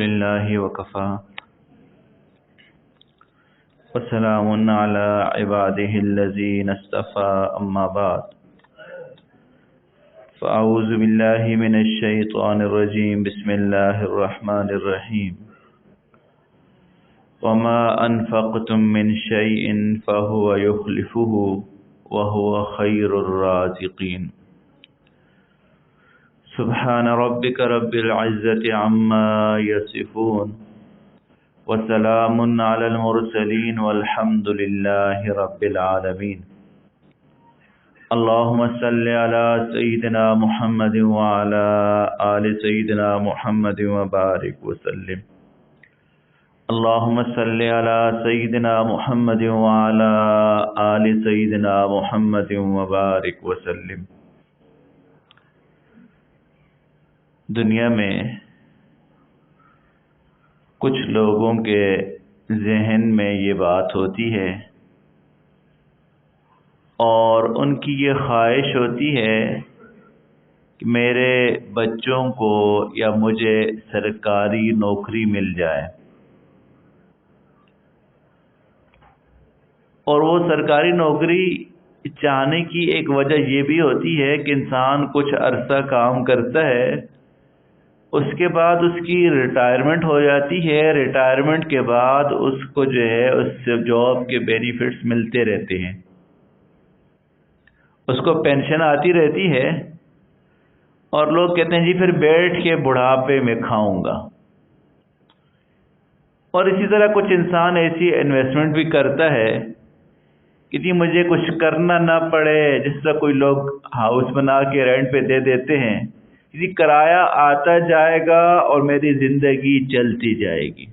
لله وكفى وسلام على عباده الذين اصطفى أما بعد فأعوذ بالله من الشيطان الرجيم بسم الله الرحمن الرحيم وما أنفقتم من شيء فهو يخلفه وهو خير الرازقين سبحان ربك رب العزة عما يصفون وسلام على المرسلين والحمد لله رب العالمين اللهم صل على سيدنا محمد وعلى آل سيدنا محمد وبارك وسلم اللهم صل على سيدنا محمد وعلى آل سيدنا محمد وبارك وسلم۔ دنیا میں کچھ لوگوں کے ذہن میں یہ بات ہوتی ہے اور ان کی یہ خواہش ہوتی ہے کہ میرے بچوں کو یا مجھے سرکاری نوکری مل جائے، اور وہ سرکاری نوکری چاہنے کی ایک وجہ یہ بھی ہوتی ہے کہ انسان کچھ عرصہ کام کرتا ہے، اس کے بعد اس کی ریٹائرمنٹ ہو جاتی ہے، ریٹائرمنٹ کے بعد اس کو جو ہے اس سے جاب کے بینیفٹس ملتے رہتے ہیں، اس کو پینشن آتی رہتی ہے، اور لوگ کہتے ہیں جی پھر بیٹھ کے بڑھاپے میں کھاؤں گا۔ اور اسی طرح کچھ انسان ایسی انویسٹمنٹ بھی کرتا ہے کہ جی مجھے کچھ کرنا نہ پڑے، جس طرح کوئی لوگ ہاؤس بنا کے رینٹ پہ دے دیتے ہیں، کسی کرایہ آتا جائے گا اور میری زندگی چلتی جائے گی۔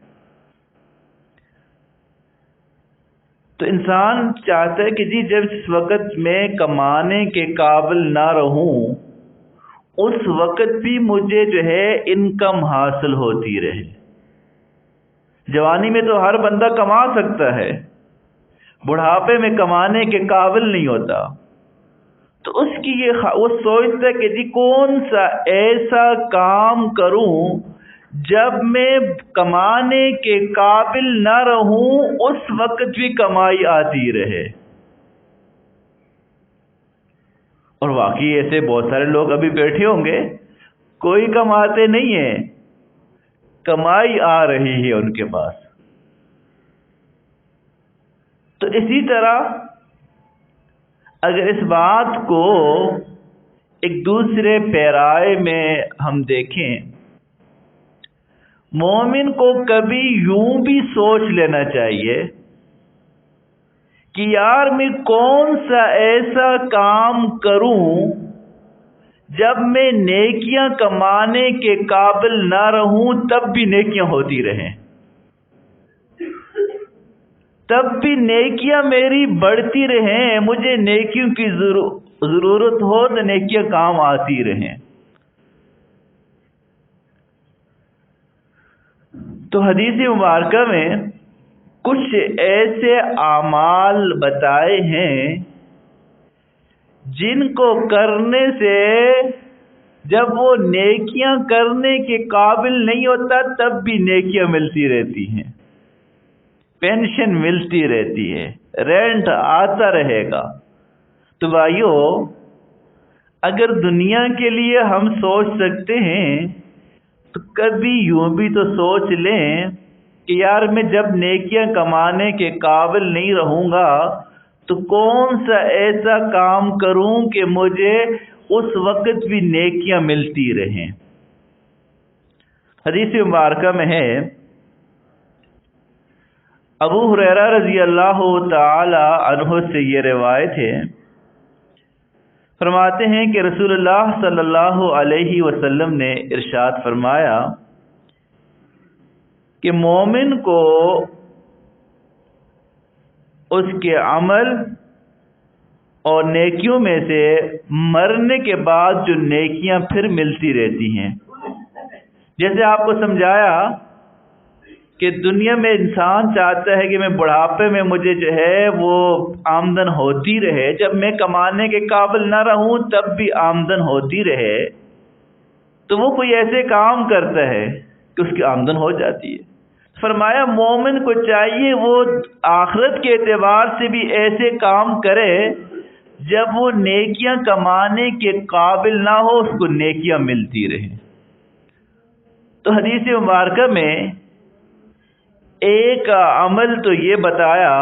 تو انسان چاہتا ہے کہ جی جب اس وقت میں کمانے کے قابل نہ رہوں اس وقت بھی مجھے جو ہے انکم حاصل ہوتی رہے۔ جوانی میں تو ہر بندہ کما سکتا ہے، بڑھاپے میں کمانے کے قابل نہیں ہوتا، تو اس کی وہ سوچتا ہے کہ جی کون سا ایسا کام کروں جب میں کمانے کے قابل نہ رہوں اس وقت بھی کمائی آتی رہے۔ اور واقعی ایسے بہت سارے لوگ ابھی بیٹھے ہوں گے، کوئی کماتے نہیں ہیں، کمائی آ رہی ہے ان کے پاس۔ تو اسی طرح اگر اس بات کو ایک دوسرے پیرائے میں ہم دیکھیں، مومن کو کبھی یوں بھی سوچ لینا چاہیے کہ یار میں کون سا ایسا کام کروں جب میں نیکیاں کمانے کے قابل نہ رہوں تب بھی نیکیاں ہوتی رہیں، تب بھی نیکیاں میری بڑھتی رہیں، مجھے نیکیوں کی ضرورت ہو تو نیکیاں کام آتی رہیں۔ تو حدیث مبارکہ میں کچھ ایسے اعمال بتائے ہیں جن کو کرنے سے جب وہ نیکیاں کرنے کے قابل نہیں ہوتا تب بھی نیکیاں ملتی رہتی ہیں، پینشن ملتی رہتی ہے، رینٹ آتا رہے گا۔ تو بھائیو، اگر دنیا کے لیے ہم سوچ سکتے ہیں تو کبھی یوں بھی تو سوچ لیں کہ یار میں جب نیکیاں کمانے کے قابل نہیں رہوں گا تو کون سا ایسا کام کروں کہ مجھے اس وقت بھی نیکیاں ملتی رہیں۔ حدیث مبارکہ میں ہے، ابو ہریرہ رضی اللہ تعالی عنہ سے یہ روایت ہے، فرماتے ہیں کہ رسول اللہ صلی اللہ علیہ وسلم نے ارشاد فرمایا کہ مومن کو اس کے عمل اور نیکیوں میں سے مرنے کے بعد جو نیکیاں پھر ملتی رہتی ہیں۔ جیسے آپ کو سمجھایا کہ دنیا میں انسان چاہتا ہے کہ میں بڑھاپے میں مجھے جو ہے وہ آمدن ہوتی رہے، جب میں کمانے کے قابل نہ رہوں تب بھی آمدن ہوتی رہے، تو وہ کوئی ایسے کام کرتا ہے کہ اس کی آمدن ہو جاتی ہے۔ فرمایا مومن کو چاہیے وہ آخرت کے اعتبار سے بھی ایسے کام کرے جب وہ نیکیاں کمانے کے قابل نہ ہو، اس کو نیکیاں ملتی رہیں۔ تو حدیث مبارکہ میں ایک عمل تو یہ بتایا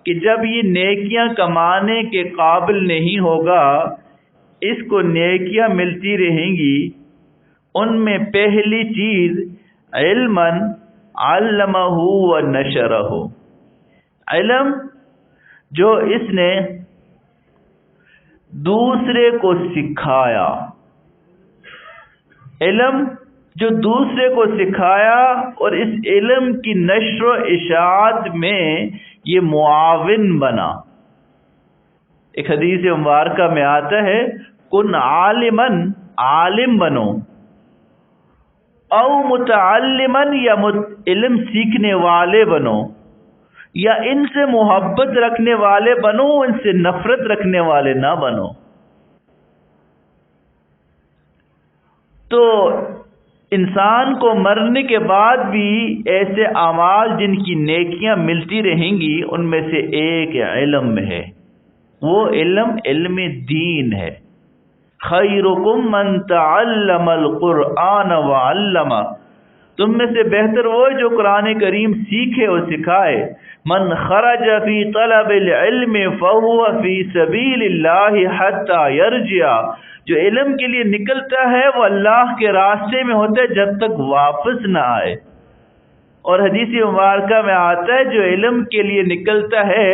کہ جب یہ نیکیاں کمانے کے قابل نہیں ہوگا، اس کو نیکیاں ملتی رہیں گی۔ ان میں پہلی چیز علماً علمہ و نشرہ، علم جو اس نے دوسرے کو سکھایا، علم جو دوسرے کو سکھایا اور اس علم کی نشر و اشاعت میں یہ معاون بنا۔ ایک حدیث مبارکہ میں آتا ہے کن عالمن، عالم بنو، او متعلمن، یا علم سیکھنے والے بنو، یا ان سے محبت رکھنے والے بنو، ان سے نفرت رکھنے والے نہ بنو۔ تو انسان کو مرنے کے بعد بھی ایسے اعمال جن کی نیکیاں ملتی رہیں گی، ان میں سے ایک علم ہے۔ وہ علم علم دین ہے۔ خیرکم من تعلم القرآن وعلمہ، تم میں سے بہتر وہ ہے جو قرآن کریم سیکھے اور سکھائے۔ من خرج فی طلب العلم فہو فی سبیل اللہ حتی یرجع، جو علم کے لیے نکلتا ہے وہ اللہ کے راستے میں ہوتا ہے جب تک واپس نہ آئے۔ اور حدیث مبارکہ میں آتا ہے جو علم کے لیے نکلتا ہے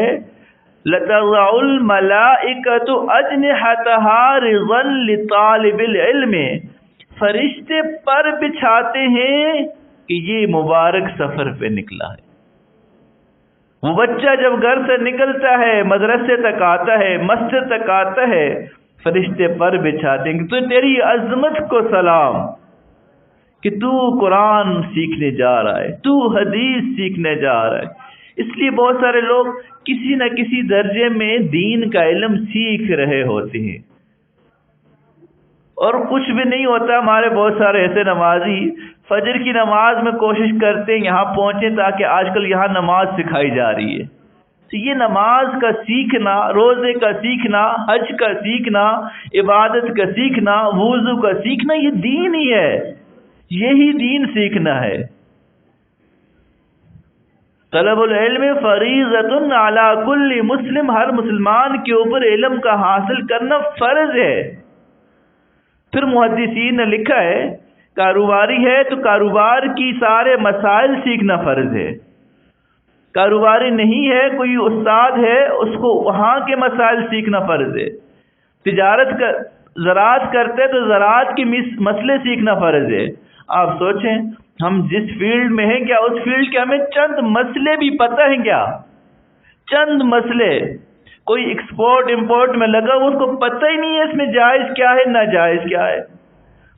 لَتَضَعُ الْمَلَائِكَةُ أَجْنِحَتَهَا رِضًا لِطَالِبِ الْعِلْمِ، فرشتے پر بچھاتے ہیں کہ یہ مبارک سفر پہ نکلا ہے۔ وہ بچہ جب گھر سے نکلتا ہے، مدرسے تک آتا ہے، مسجد تک آتا ہے، فرشتے پر بچھاتے ہیں کہ تو تیری عظمت کو سلام، کہ تو قرآن سیکھنے جا رہا ہے، تو حدیث سیکھنے جا رہا ہے۔ اس لیے بہت سارے لوگ کسی نہ کسی درجے میں دین کا علم سیکھ رہے ہوتے ہیں اور کچھ بھی نہیں ہوتا۔ ہمارے بہت سارے ایسے نمازی فجر کی نماز میں کوشش کرتے ہیں یہاں پہنچیں تاکہ آج کل یہاں نماز سکھائی جا رہی ہے۔ تو یہ نماز کا سیکھنا، روزے کا سیکھنا، حج کا سیکھنا، عبادت کا سیکھنا، وضو کا سیکھنا، یہ دین ہی ہے، یہی دین سیکھنا ہے۔ طلب العلم فریضۃ علی کل مسلم، ہر مسلمان کے اوپر علم کا حاصل کرنا فرض ہے۔ پھر محدثین نے لکھا ہے کاروباری ہے تو کاروبار کی سارے مسائل سیکھنا فرض ہے، کاروباری نہیں ہے، کوئی استاد ہے، اس کو وہاں کے مسائل سیکھنا فرض ہے۔ زراعت کرتے تو زراعت کے مسئلے سیکھنا فرض ہے۔ آپ سوچیں ہم جس فیلڈ میں ہیں، کیا اس فیلڈ کے ہمیں چند مسئلے بھی پتہ ہیں؟ کیا چند مسئلے؟ کوئی ایکسپورٹ امپورٹ میں لگا ہوا، اس کو پتہ ہی نہیں ہے اس میں جائز کیا ہے ناجائز کیا ہے۔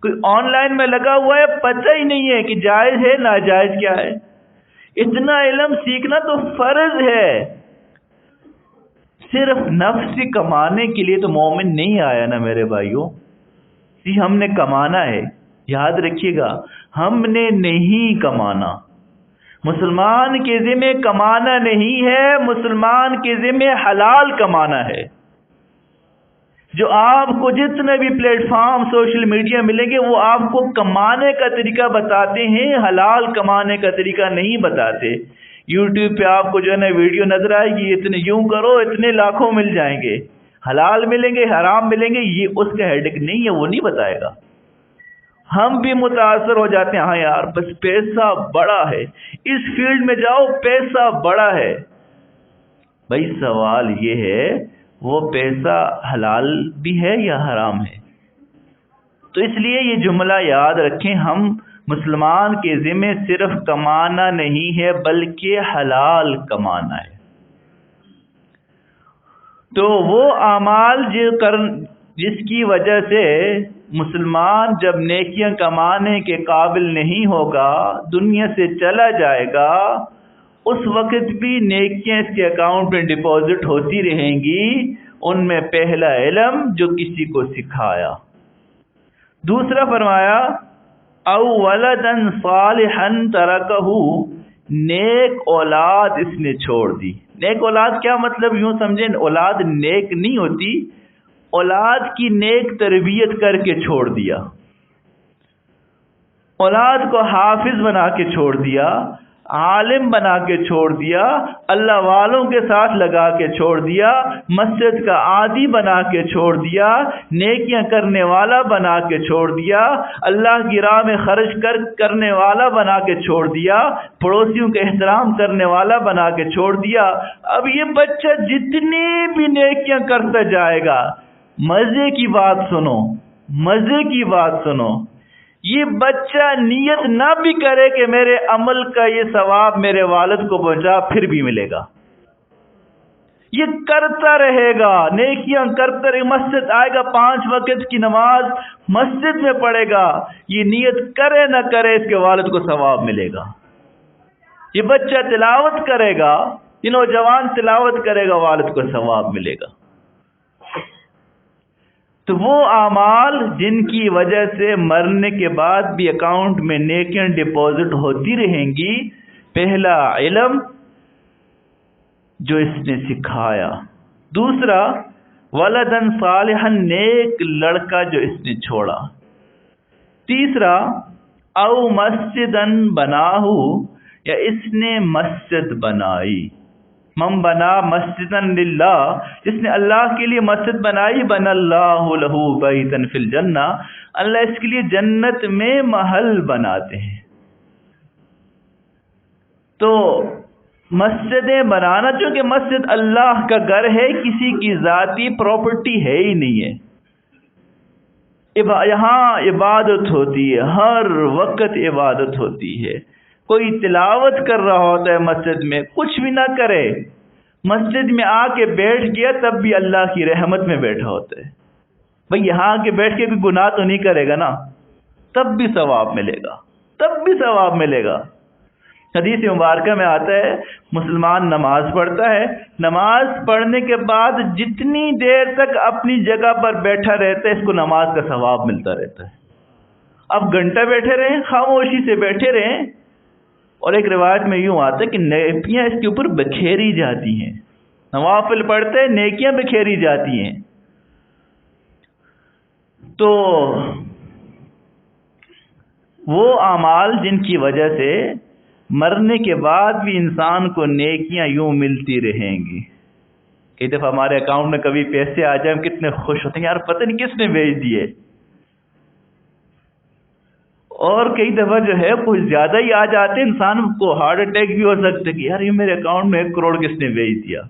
کوئی آن لائن میں لگا ہوا ہے، پتہ ہی نہیں ہے کہ جائز ہے ناجائز کیا ہے۔ اتنا علم سیکھنا تو فرض ہے۔ صرف نفس سے کمانے کے لیے تو مومن نہیں آیا نا میرے بھائیوں، ہم نے کمانا ہے، یاد رکھیے گا، ہم نے نہیں کمانا۔ مسلمان کے ذمہ کمانا نہیں ہے، مسلمان کے ذمہ حلال کمانا ہے۔ جو آپ کو جتنے بھی پلیٹ فارم سوشل میڈیا ملیں گے وہ آپ کو کمانے کا طریقہ بتاتے ہیں، حلال کمانے کا طریقہ نہیں بتاتے۔ یوٹیوب پہ آپ کو جو ہے نا ویڈیو نظر آئے گی، اتنے یوں کرو اتنے لاکھوں مل جائیں گے، حلال ملیں گے حرام ملیں گے، یہ اس کا ہیڈک نہیں ہے، وہ نہیں بتائے گا۔ ہم بھی متاثر ہو جاتے ہیں، ہاں یار بس پیسہ بڑا ہے، اس فیلڈ میں جاؤ پیسہ بڑا ہے۔ بھائی سوال یہ ہے وہ پیسہ حلال بھی ہے یا حرام ہے؟ تو اس لیے یہ جملہ یاد رکھیں، ہم مسلمان کے ذمہ صرف کمانا نہیں ہے بلکہ حلال کمانا ہے۔ تو وہ اعمال جس کی وجہ سے مسلمان جب نیکیاں کمانے کے قابل نہیں ہوگا، دنیا سے چلا جائے گا، اس وقت بھی نیکیاں اس کے اکاؤنٹ میں ڈپازٹ ہوتی رہیں گی۔ ان میں پہلا علم جو کسی کو سکھایا، دوسرا فرمایا او ولدن صالحا ترکہو، نیک اولاد اس نے چھوڑ دی۔ نیک اولاد کیا مطلب؟ یوں سمجھیں اولاد نیک نہیں ہوتی، اولاد کی نیک تربیت کر کے چھوڑ دیا، اولاد کو حافظ بنا کے چھوڑ دیا، عالم بنا کے چھوڑ دیا، اللہ والوں کے ساتھ لگا کے چھوڑ دیا، مسجد کا عادی بنا کے چھوڑ دیا، نیکیاں کرنے والا بنا کے چھوڑ دیا، اللہ کی راہ میں خرچ کرنے والا بنا کے چھوڑ دیا، پڑوسیوں کے احترام کرنے والا بنا کے چھوڑ دیا۔ اب یہ بچہ جتنی بھی نیکیاں کرتا جائے گا، مزے کی بات سنو، مزے کی بات سنو، یہ بچہ نیت نہ بھی کرے کہ میرے عمل کا یہ ثواب میرے والد کو پہنچا، پھر بھی ملے گا۔ یہ کرتا رہے گا، نیکیاں کرتا رہے، مسجد آئے گا، 5 وقت کی نماز مسجد میں پڑھے گا، یہ نیت کرے نہ کرے اس کے والد کو ثواب ملے گا۔ یہ بچہ تلاوت کرے گا، یہ نوجوان تلاوت کرے گا، والد کو ثواب ملے گا۔ تو وہ اعمال جن کی وجہ سے مرنے کے بعد بھی اکاؤنٹ میں نیکیاں ڈپازٹ ہوتی رہیں گی، پہلا علم جو اس نے سکھایا، دوسرا ولدن صالحا، نیک لڑکا جو اس نے چھوڑا، تیسرا او مسجدن بناہو، یا اس نے مسجد بنائی، من بنا مسجدن للہ، جس نے اللہ کے لیے مسجد بنائی، بن اللہ لہو بیتن فی الجنہ، اللہ اس کے لیے جنت میں محل بناتے ہیں۔ تو مسجدیں بنانا، چونکہ مسجد اللہ کا گھر ہے، کسی کی ذاتی پراپرٹی ہے ہی نہیں ہے، یہاں عبادت ہوتی ہے، ہر وقت عبادت ہوتی ہے۔ کوئی تلاوت کر رہا ہوتا ہے مسجد میں، کچھ بھی نہ کرے، مسجد میں آ کے بیٹھ گیا تب بھی اللہ کی رحمت میں بیٹھا ہوتا ہے۔ بھئی یہاں آ کے بیٹھ کے کوئی گناہ تو نہیں کرے گا نا، تب بھی ثواب ملے گا، تب بھی ثواب ملے گا۔ حدیث مبارکہ میں آتا ہے، مسلمان نماز پڑھتا ہے، نماز پڑھنے کے بعد جتنی دیر تک اپنی جگہ پر بیٹھا رہتا ہے، اس کو نماز کا ثواب ملتا رہتا ہے۔ اب گھنٹہ بیٹھے رہیں، خاموشی سے بیٹھے رہیں، اور ایک روایت میں یوں آتا ہے کہ نیکیاں اس کے اوپر بکھیری جاتی ہیں، نوافل پڑھتے ہیں، نیکیاں بکھیری جاتی ہیں۔ تو وہ اعمال جن کی وجہ سے مرنے کے بعد بھی انسان کو نیکیاں یوں ملتی رہیں گی۔ کئی دفعہ ہمارے اکاؤنٹ میں کبھی پیسے آ جائیں، ہم کتنے خوش ہوتے ہیں، یار پتہ نہیں کس نے بھیج دیے، اور کئی دفعہ جو ہے کچھ زیادہ ہی آ جاتے، انسان کو ہارٹ اٹیک بھی ہو سکتا ہے کہ یار یہ میرے اکاؤنٹ میں 1 کروڑ کس نے بھیج دیا۔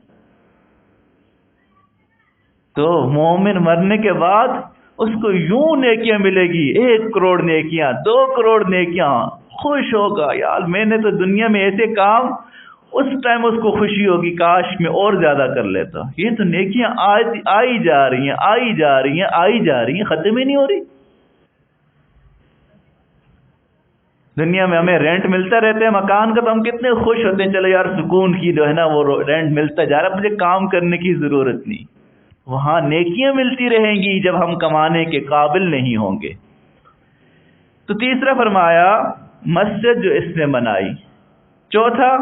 تو مومن مرنے کے بعد اس کو یوں نیکیاں ملے گی، 1 کروڑ نیکیاں، 2 کروڑ نیکیاں، خوش ہوگا، یار میں نے تو دنیا میں ایسے کام، اس ٹائم اس کو خوشی ہوگی کاش میں اور زیادہ کر لیتا۔ یہ تو نیکیاں آئی جا رہی ہیں، آئی جا رہی ہیں، آئی جا رہی ہیں، ختم ہی نہیں ہو رہی۔ دنیا میں ہمیں رینٹ ملتا رہتا ہے مکان کا، تو ہم کتنے خوش ہوتے ہیں، چلو یار سکون کی جو ہے نا وہ رینٹ ملتا جا رہا ہے، مجھے کام کرنے کی ضرورت نہیں۔ وہاں نیکیاں ملتی رہیں گی جب ہم کمانے کے قابل نہیں ہوں گے۔ تو تیسرا فرمایا مسجد جو اس نے بنائی، چوتھا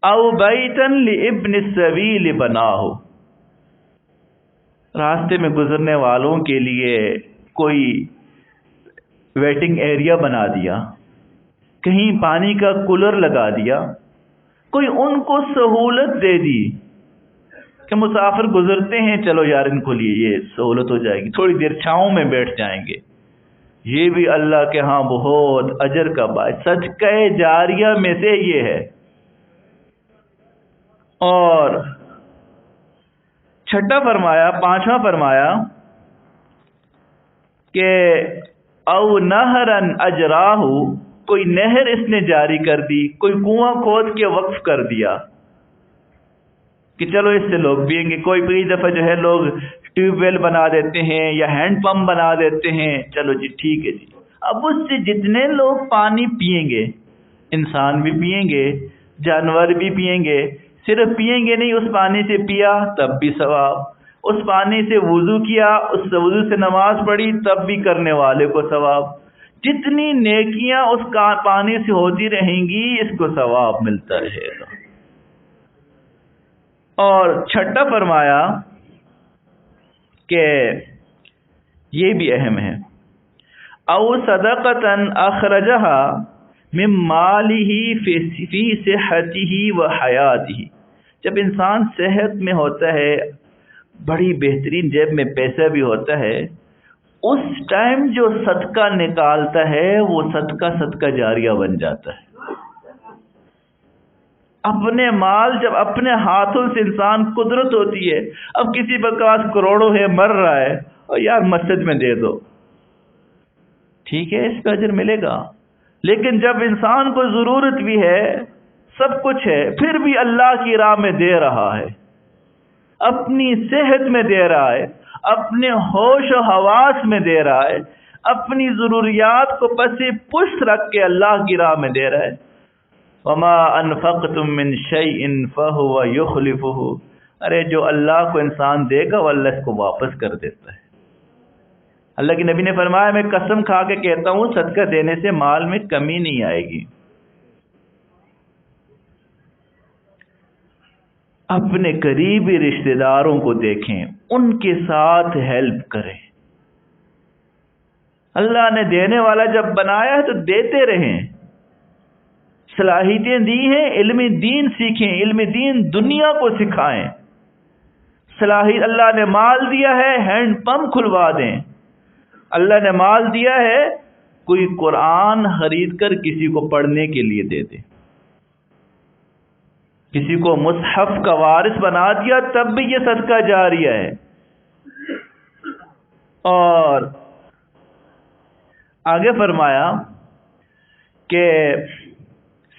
او بیتن لابن السبیل بناہو، راستے میں گزرنے والوں کے لیے کوئی ویٹنگ ایریا بنا دیا، کہیں پانی کا کولر لگا دیا، کوئی ان کو سہولت دے دی کہ مسافر گزرتے ہیں، چلو یار ان کو لیے یہ سہولت ہو جائے گی، تھوڑی دیر چھاؤں میں بیٹھ جائیں گے۔ یہ بھی اللہ کے ہاں بہت اجر کا باعث، صدقہ جاریہ میں سے یہ ہے۔ اور چھٹا فرمایا، پانچواں فرمایا کہ او نہرن اجراہ، کوئی نہر اس نے جاری کر دی، کوئی کنواں کھود کے وقف کر دیا کہ چلو اس سے لوگ پئیں گے۔ کئی دفعہ جو ہے لوگ ٹیوب ویل بنا دیتے ہیں یا ہینڈ پمپ بنا دیتے ہیں، چلو جی ٹھیک ہے جی، اب اس سے جتنے لوگ پانی پئیں گے، انسان بھی پئیں گے، جانور بھی پئیں گے، صرف پئیں گے نہیں، اس پانی سے پیا تب بھی ثواب، اس پانی سے وضو کیا، اس وضو سے نماز پڑھی تب بھی کرنے والے کو ثواب، جتنی نیکیاں اس کا پانی سے ہوتی رہیں گی اس کو ثواب ملتا رہے گا۔ اور چھٹا فرمایا کہ یہ بھی اہم ہے، او صدقۃ اخرجہا من مالہ فی صحتہ و حیاتہ، جب انسان صحت میں ہوتا ہے، بڑی بہترین جیب میں پیسہ بھی ہوتا ہے، اس ٹائم جو صدقہ نکالتا ہے وہ صدقہ جاریہ بن جاتا ہے۔ اپنے مال جب اپنے ہاتھوں سے انسان قدرت ہوتی ہے، اب کسی کے پاس کروڑوں ہے، مر رہا ہے، اور یار مسجد میں دے دو، ٹھیک ہے اس کا اجر ملے گا، لیکن جب انسان کو ضرورت بھی ہے، سب کچھ ہے، پھر بھی اللہ کی راہ میں دے رہا ہے، اپنی صحت میں دے رہا ہے، اپنے ہوش و حواس میں دے رہا ہے، اپنی ضروریات کو پس پشت رکھ کے اللہ کی راہ میں دے رہا ہے، وما انفقتم من شیء فهو یخلفہ، ارے جو اللہ کو انسان دے گا وہ اللہ اس کو واپس کر دیتا ہے۔ اللہ کے نبی نے فرمایا میں قسم کھا کے کہتا ہوں صدقہ دینے سے مال میں کمی نہیں آئے گی۔ اپنے قریبی رشتہ داروں کو دیکھیں، ان کے ساتھ ہیلپ کریں۔ اللہ نے دینے والا جب بنایا ہے تو دیتے رہیں، صلاحیتیں دی ہیں، علم دین سیکھیں، علم دین دنیا کو سکھائیں۔ صلاحیت اللہ نے مال دیا ہے، ہینڈ پمپ کھلوا دیں۔ اللہ نے مال دیا ہے، کوئی قرآن خرید کر کسی کو پڑھنے کے لیے دے دے، کسی کو مصحف کا وارث بنا دیا تب بھی یہ صدقہ جاریہ ہے۔ اور آگے فرمایا کہ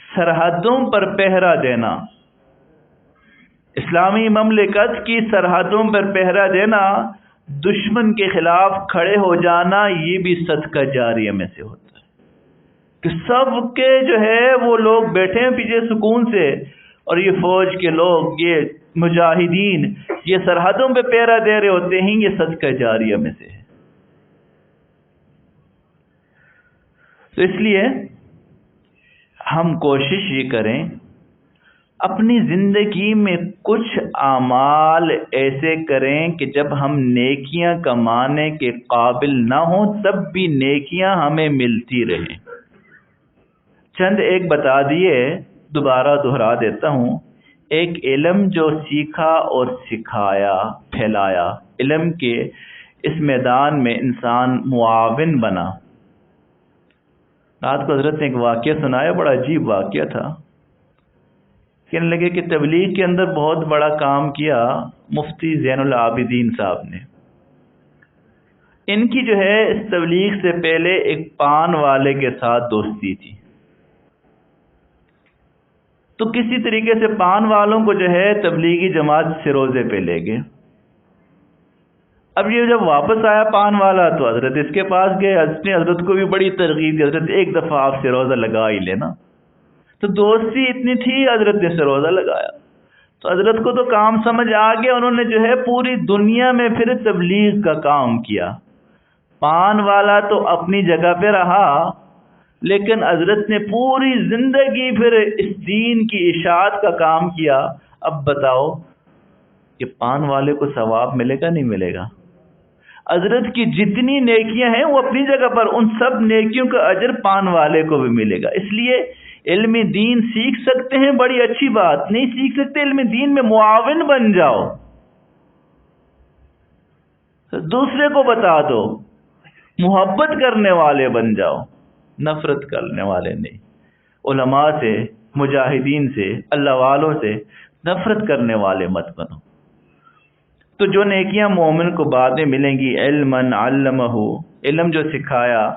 سرحدوں پر پہرا دینا، اسلامی مملکت کی سرحدوں پر پہرا دینا، دشمن کے خلاف کھڑے ہو جانا، یہ بھی صدقہ جاریہ میں سے ہوتا ہے کہ سب کے جو ہے وہ لوگ بیٹھے ہیں پیچھے سکون سے، اور یہ فوج کے لوگ، یہ مجاہدین یہ سرحدوں پہ پہرا دے رہے ہوتے ہیں، یہ صدقہ جاریہ میں سے ہے۔ تو اس لیے ہم کوشش یہ کریں اپنی زندگی میں کچھ اعمال ایسے کریں کہ جب ہم نیکیاں کمانے کے قابل نہ ہوں تب بھی نیکیاں ہمیں ملتی رہیں۔ چند ایک بتا دیے، دوبارہ دہرا دیتا ہوں۔ ایک علم جو سیکھا اور سکھایا، پھیلایا، علم کے اس میدان میں انسان معاون بنا۔ رات کو حضرت نے ایک واقعہ سنایا، بڑا عجیب واقعہ تھا۔ کہنے لگے کہ تبلیغ کے اندر بہت بڑا کام کیا مفتی زین العابدین صاحب نے۔ ان کی جو ہے اس تبلیغ سے پہلے ایک پان والے کے ساتھ دوستی تھی، تو کسی طریقے سے پان والوں کو جو ہے تبلیغی جماعت سے روزے پہ لے گئے۔ اب یہ جب واپس آیا پان والا تو حضرت اس کے پاس گئے، حضرت کو بھی بڑی ترغیب دی، حضرت ایک دفعہ آپ سے روزہ لگا ہی لینا۔ تو دوستی اتنی تھی، حضرت نے سے روزہ لگایا، تو حضرت کو تو کام سمجھ آ گیا، انہوں نے جو ہے پوری دنیا میں پھر تبلیغ کا کام کیا۔ پان والا تو اپنی جگہ پہ رہا، لیکن حضرت نے پوری زندگی پھر اس دین کی اشاعت کا کام کیا۔ اب بتاؤ کہ پان والے کو ثواب ملے گا نہیں ملے گا؟ حضرت کی جتنی نیکیاں ہیں وہ اپنی جگہ پر، ان سب نیکیوں کا اجر پان والے کو بھی ملے گا۔ اس لیے علم دین سیکھ سکتے ہیں، بڑی اچھی بات، نہیں سیکھ سکتے علم دین میں معاون بن جاؤ، دوسرے کو بتا دو، محبت کرنے والے بن جاؤ، نفرت کرنے والے نہیں۔ علماء سے، مجاہدین سے، اللہ والوں سے نفرت کرنے والے مت بنو۔ تو جو نیکیاں مومن کو بعد میں ملیں گی، علم علمہ، علم جو سکھایا،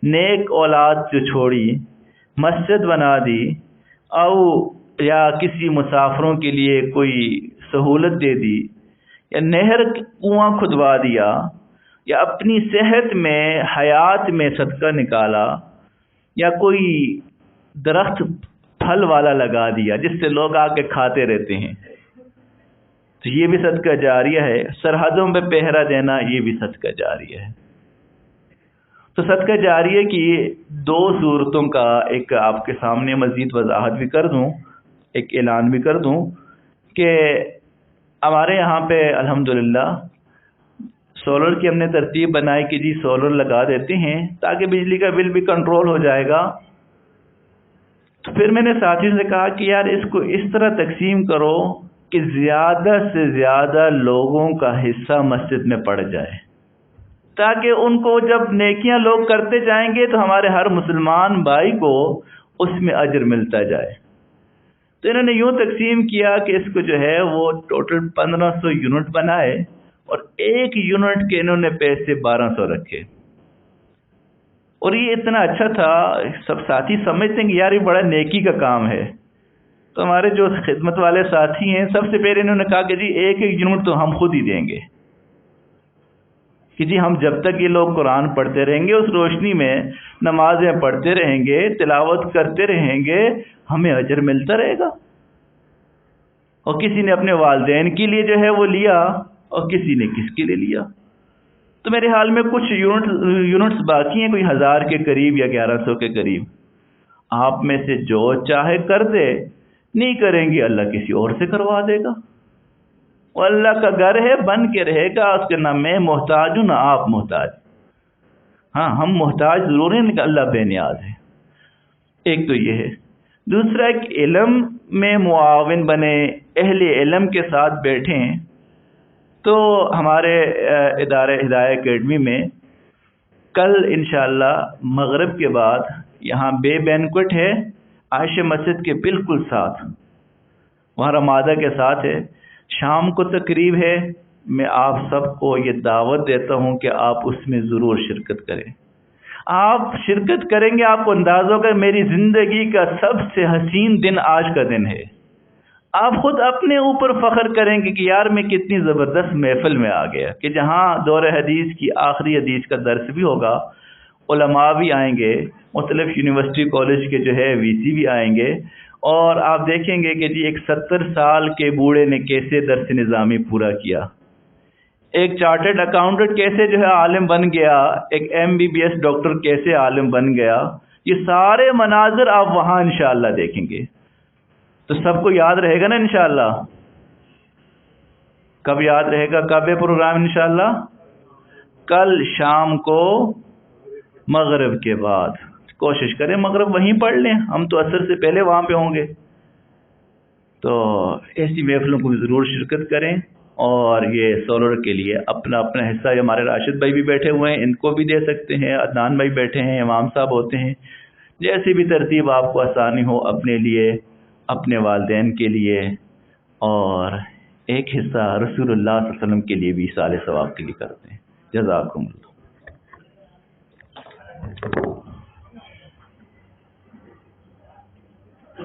نیک اولاد جو چھوڑی، مسجد بنا دی، او یا کسی مسافروں کے لیے کوئی سہولت دے دی، یا نہر کنواں کھدوا دیا، یا اپنی صحت میں، حیات میں صدقہ نکالا، یا کوئی درخت پھل والا لگا دیا جس سے لوگ آ کے کھاتے رہتے ہیں، تو یہ بھی صدقہ جاریہ ہے۔ سرحدوں پہ پہرا دینا، یہ بھی صدقہ جاریہ ہے۔ تو صدقہ جاریہ کی دو صورتوں کا ایک آپ کے سامنے مزید وضاحت بھی کر دوں، ایک اعلان بھی کر دوں کہ ہمارے یہاں پہ الحمدللہ سولر کی ہم نے ترتیب بنائی کہ جی سولر لگا دیتے ہیں تاکہ بجلی کا بل بھی کنٹرول ہو جائے گا۔ تو پھر میں نے ساتھیوں سے کہا کہ یار اس کو اس طرح تقسیم کرو کہ زیادہ سے زیادہ لوگوں کا حصہ مسجد میں پڑ جائے، تاکہ ان کو جب نیکیاں لوگ کرتے جائیں گے تو ہمارے ہر مسلمان بھائی کو اس میں اجر ملتا جائے۔ تو انہوں نے یوں تقسیم کیا کہ اس کو جو ہے وہ ٹوٹل 1500 یونٹ بنائے اور ایک یونٹ کے انہوں نے پیسے 1200 رکھے، اور یہ اتنا اچھا تھا، سب ساتھی سمجھتے ہیں کہ یار یہ بڑا نیکی کا کام ہے۔ تو ہمارے جو خدمت والے ساتھی ہیں سب سے پہلے انہوں نے کہا کہ جی ایک یونٹ تو ہم خود ہی دیں گے، کہ جی ہم جب تک یہ لوگ قرآن پڑھتے رہیں گے، اس روشنی میں نمازیں پڑھتے رہیں گے، تلاوت کرتے رہیں گے، ہمیں اجر ملتا رہے گا۔ اور کسی نے اپنے والدین کے لیے جو ہے وہ لیا اور کسی نے کس کے لیے لیا۔ تو میرے حال میں کچھ یونٹس باقی ہیں، کوئی 1000 کے قریب یا 1100 کے قریب۔ آپ میں سے جو چاہے کر دے، نہیں کریں گے اللہ کسی اور سے کروا دے گا۔ وہ اللہ کا گھر ہے، بن کے رہے گا، اس کے نہ میں محتاج ہوں نہ آپ محتاج۔ ہاں ہم محتاج ضرور ہیں لیکن اللہ بے نیاز ہے۔ ایک تو یہ ہے۔ دوسرا، ایک علم میں معاون بنے، اہل علم کے ساتھ بیٹھیں۔ تو ہمارے ادارے ہدایہ اکیڈمی میں کل انشاءاللہ مغرب کے بعد یہاں بے بینکوٹ ہے، عائشہ مسجد کے بالکل ساتھ، وہاں رمادہ کے ساتھ ہے، شام کو تقریب ہے۔ میں آپ سب کو یہ دعوت دیتا ہوں کہ آپ اس میں ضرور شرکت کریں۔ آپ شرکت کریں گے، آپ کو اندازہ ہوگا میری زندگی کا سب سے حسین دن آج کا دن ہے۔ آپ خود اپنے اوپر فخر کریں گے کہ یار میں کتنی زبردست محفل میں آ گیا، کہ جہاں دور حدیث کی آخری حدیث کا درس بھی ہوگا، علماء بھی آئیں گے، مختلف یونیورسٹی کالج کے جو ہے وی سی بھی آئیں گے، اور آپ دیکھیں گے کہ جی ایک 70 سال کے بوڑھے نے کیسے درس نظامی پورا کیا، ایک چارٹرڈ اکاؤنٹنٹ کیسے جو ہے عالم بن گیا، ایک MBBS ڈاکٹر کیسے عالم بن گیا۔ یہ سارے مناظر آپ وہاں انشاءاللہ دیکھیں گے۔ تو سب کو یاد رہے گا نا انشاءاللہ؟ کب یاد رہے گا؟ کب ہے پروگرام انشاءاللہ؟ کل شام کو مغرب کے بعد۔ کوشش کریں مغرب وہیں پڑھ لیں، ہم تو عصر سے پہلے وہاں پہ ہوں گے۔ تو ایسی محفلوں کو بھی ضرور شرکت کریں، اور یہ سولر کے لیے اپنا اپنا حصہ، یہ ہمارے راشد بھائی بھی بیٹھے ہوئے ہیں، ان کو بھی دے سکتے ہیں، عدنان بھائی بیٹھے ہیں، امام صاحب ہوتے ہیں، جیسی بھی ترتیب آپ کو آسانی ہو، اپنے لیے، اپنے والدین کے لیے، اور ایک حصہ رسول اللہ صلی اللہ علیہ وسلم کے لیے بھی ایصال ثواب کے لیے کرتے ہیں۔ جزاکم اللہ۔